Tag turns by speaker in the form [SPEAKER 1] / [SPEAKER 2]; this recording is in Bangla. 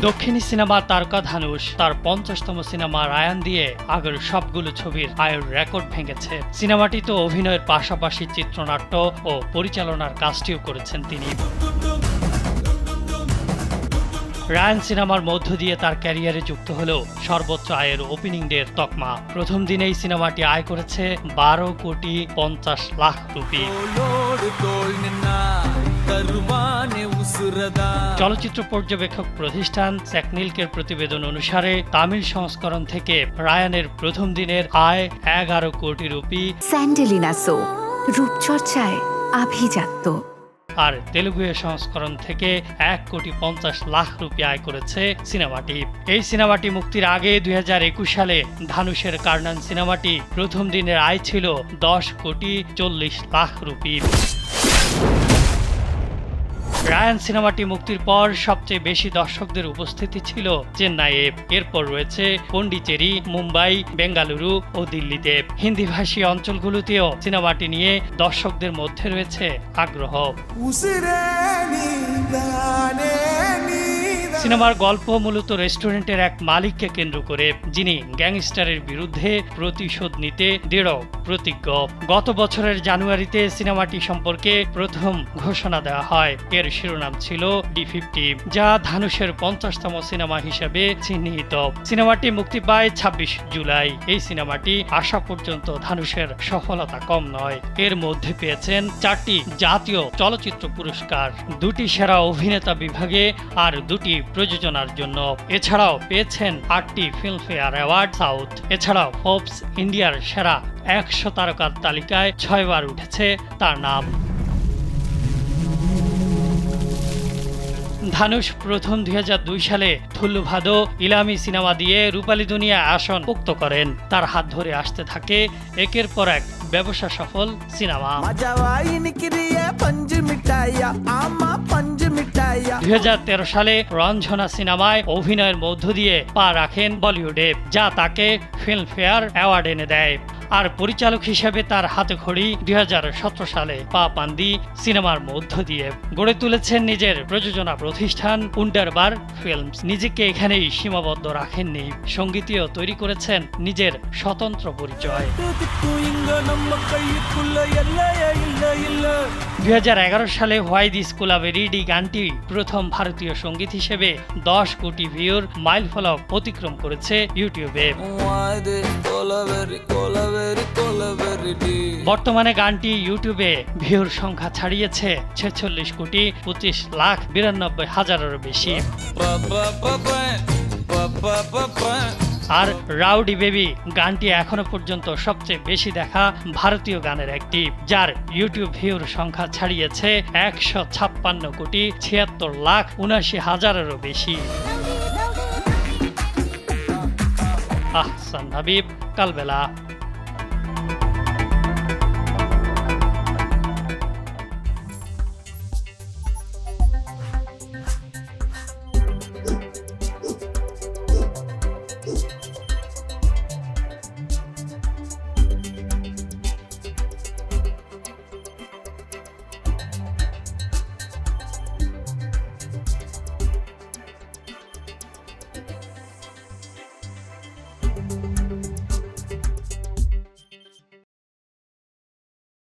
[SPEAKER 1] দক্ষিণী সিনেমার তারকা ধানুষ তার 50তম সিনেমা রায়ান দিয়ে আগের সবগুলো ছবির আয়ের রেকর্ড ভেঙেছে। সিনেমাটিতে অভিনয়ের পাশাপাশি চিত্রনাট্য ও পরিচালনার কাজটিও করেছেন তিনি। রায়ান সিনেমার মধ্য দিয়ে তার ক্যারিয়ারে যুক্ত হলেও সর্বোচ্চ আয়ের ওপেনিং ডের তকমা। প্রথম দিনেই সিনেমাটি আয় করেছে 12,50,00,000 রুপি। চলচ্চিত্র পর্যবেক্ষক প্রতিষ্ঠান স্যাকনিলকের প্রতিবেদন অনুসারে তামিল সংস্করণ থেকে রায়ানের প্রথম দিনের আয় 11 কোটি রুপি,
[SPEAKER 2] স্যান্ডেলিনা সো রূপচর্চায় আভিজাত্য।
[SPEAKER 1] আর তেলুগু সংস্করণ থেকে 1,50,00,000 রুপি আয় করেছে সিনেমাটি। এই সিনেমাটি মুক্তির আগে 2021 সালে ধানুষের কার্নান সিনেমাটি প্রথম দিনের আয় ছিল 10,40,00,000 রুপি। রায়ান সিনেমাটি মুক্তির পর সবচেয়ে বেশি দর্শকদের উপস্থিতি ছিল চেন্নাইয়ে। এরপর রয়েছে পন্ডিচেরি, মুম্বাই, বেঙ্গালুরু ও দিল্লিতে। হিন্দিভাষী অঞ্চলগুলোতেও সিনেমাটি নিয়ে দর্শকদের মধ্যে রয়েছে আগ্রহ। সিনেমার গল্প মূলত রেস্টুরেন্টের এক মালিককে কেন্দ্র করে, যিনি গ্যাংস্টারের বিরুদ্ধে প্রতিশোধ নিতে দৃঢ় প্রতিজ্ঞ। গত বছরের জানুয়ারিতে সিনেমাটি সম্পর্কে প্রথম ঘোষণা দেওয়া হয়। এর শিরোনাম ছিল D50, যা ধানুষের 50তম সিনেমা হিসেবে চিহ্নিত। সিনেমাটি মুক্তি পায় 26 জুলাই। এই সিনেমাটি আসা পর্যন্ত ধানুষের সফলতা কম নয়। এর মধ্যে পেয়েছেন 4টি জাতীয় চলচ্চিত্র পুরস্কার, 2টি সেরা অভিনেতা বিভাগে আর 2টি প্রযোজনার জন্য। এছাড়াও পেয়েছেন 8টি ফিল্মফেয়ার অ্যাওয়ার্ড সাউথ। এছাড়াও ফোর্বস ইন্ডিয়ার সেরা 100 তারকার তালিকায় 6 বার উঠেছে তার নাম। ধানুষ প্রথম 2002 সালে থুল্লুভাদো ইলামি সিনেমা দিয়ে রূপালী দুনিয়া আসন মুক্ত করেন। তার হাত ধরে আসতে থাকে একের পর এক ব্যবসা সফল সিনেমা। 2013 সালে রঞ্জনা সিনেমায় অভিনয়ের মধ্য দিয়ে পা রাখেন বলিউডে, যা তাকে ফিল্মফেয়ার অ্যাওয়ার্ড এনে দেয়। আর পরিচালক হিসেবে তার হাতে খড়ি 2017 সালে পা পান্দি সিনেমার মধ্য দিয়ে গড়ে তুলেছেন নিজের প্রযোজনা প্রতিষ্ঠান উন্ডারবার ফিল্মস। নিজেকে এখানেই সীমাবদ্ধ রাখেননি, সঙ্গীতও তৈরি করেছেন নিজের স্বতন্ত্র পরিচয়। 2011 সালে হোয়াই দিস কোলাবেরিডি গানটি প্রথম ভারতীয় সঙ্গীত হিসেবে 10 কোটি ভিউর মাইলফলক অতিক্রম করেছে ইউটিউবে। বর্তমানে গানটি ইউটিউবে ভিউর সংখ্যা ছাড়িয়েছে 46,25,92,000-এরও বেশি। আর রাউডি বেবি গানটি এখনো পর্যন্ত সবচেয়ে বেশি দেখা ভারতীয় গানের একটি, যার ইউটিউব ভিউর সংখ্যা ছাড়িয়েছে 156,76,79,000-এরও বেশি। আহসান হাবিব, কালবেলা।